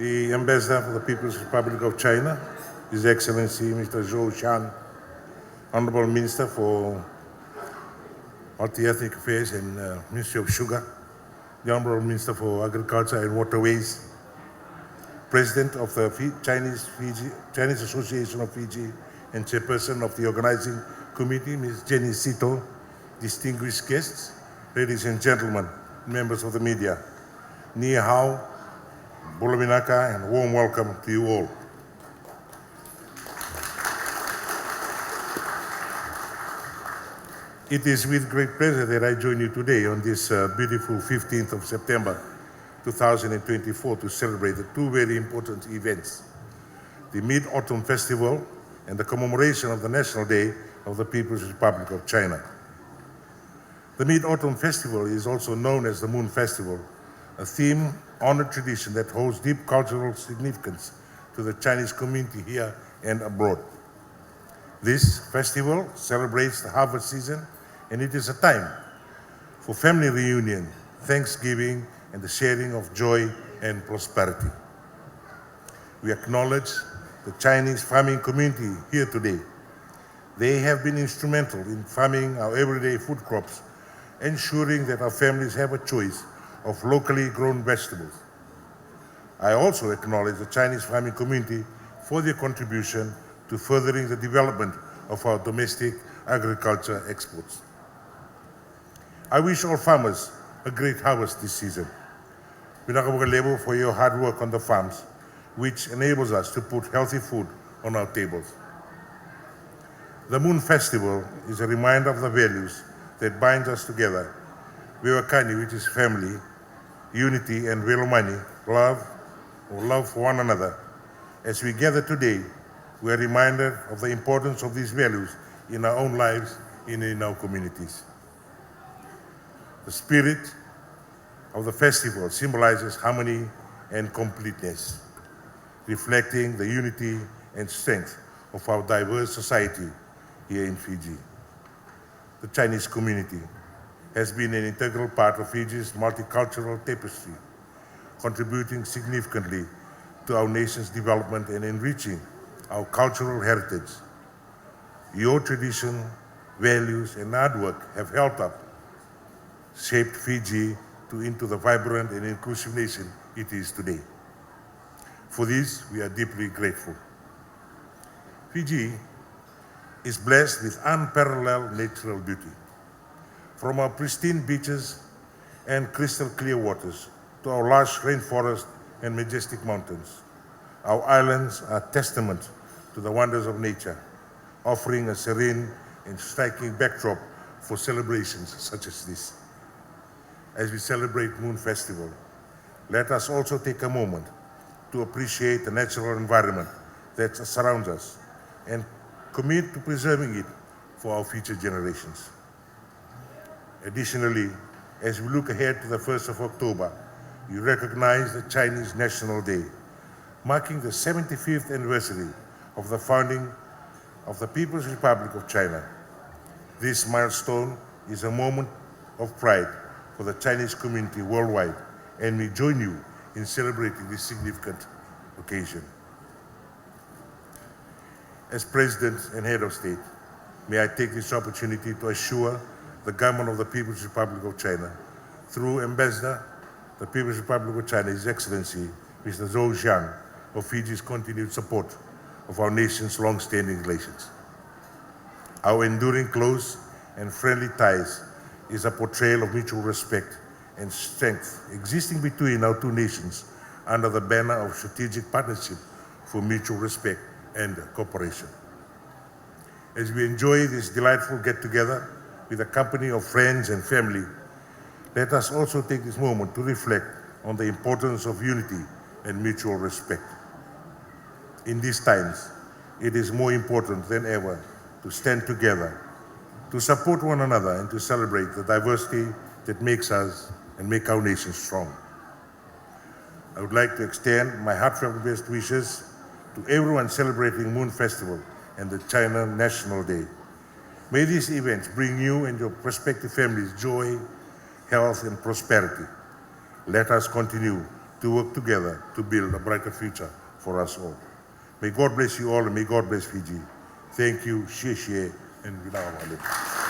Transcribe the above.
the Ambassador for the People's Republic of China, His Excellency Mr. Zhou Shan, Honorable Minister for Multi-Ethnic Affairs and Ministry of Sugar, the Honorable Minister for Agriculture and Waterways, President of the Chinese Association of Fiji and Chairperson of the Organizing Committee, Ms. Jenny Sito, distinguished guests, ladies and gentlemen, members of the media, Ni Hao, Bulaminaka, and warm welcome to you all. It is with great pleasure that I join you today on this beautiful 15th of September 2024 to celebrate the two very important events, the Mid-Autumn Festival and the commemoration of the National Day of the People's Republic of China. The Mid-Autumn Festival is also known as the Moon Festival, a theme-honored tradition that holds deep cultural significance to the Chinese community here and abroad. This festival celebrates the harvest season, and it is a time for family reunion, thanksgiving, and the sharing of joy and prosperity. We acknowledge the Chinese farming community here today. They have been instrumental in farming our everyday food crops, ensuring that our families have a choice of locally grown vegetables. I also acknowledge the Chinese farming community for their contribution to furthering the development of our domestic agriculture exports. I wish all farmers a great harvest this season. Pinakabukalebo for your hard work on the farms, which enables us to put healthy food on our tables. The Moon Festival is a reminder of the values that bind us together. Vivakani, which is family, unity, and Velomani, love for one another. As we gather today, we are reminded of the importance of these values in our own lives and in our communities. The spirit of the festival symbolizes harmony and completeness, reflecting the unity and strength of our diverse society here in Fiji. The Chinese community has been an integral part of Fiji's multicultural tapestry, contributing significantly to our nation's development and enriching our cultural heritage. Your tradition, values, and hard work have helped us shape Fiji into the vibrant and inclusive nation it is today. For this, we are deeply grateful. Fiji is blessed with unparalleled natural beauty. From our pristine beaches and crystal clear waters to our lush rainforest and majestic mountains, our islands are testament to the wonders of nature, offering a serene and striking backdrop for celebrations such as this. As we celebrate Moon Festival, let us also take a moment to appreciate the natural environment that surrounds us and commit to preserving it for our future generations. Additionally, as we look ahead to the 1st of October, we recognize the Chinese National Day, marking the 75th anniversary of the founding of the People's Republic of China. This milestone is a moment of pride for the Chinese community worldwide, and we join you in celebrating this significant occasion. As President and Head of State, may I take this opportunity to assure the government of the People's Republic of China, through Ambassador, the People's Republic of China, His Excellency, Mr. Zhou Shan, of Fiji's continued support of our nation's long-standing relations. Our enduring close and friendly ties is a portrayal of mutual respect and strength existing between our two nations under the banner of strategic partnership for mutual respect and cooperation. As we enjoy this delightful get-together with a company of friends and family, let us also take this moment to reflect on the importance of unity and mutual respect. In these times, it is more important than ever to stand together, to support one another, and to celebrate the diversity that makes us and make our nation strong. I would like to extend my heartfelt best wishes to everyone celebrating Moon Festival and the China National Day. May these events bring you and your prospective families joy, health, and prosperity. Let us continue to work together to build a brighter future for us all. May God bless you all and may God bless Fiji. Thank you, shie shie, and Wiliame.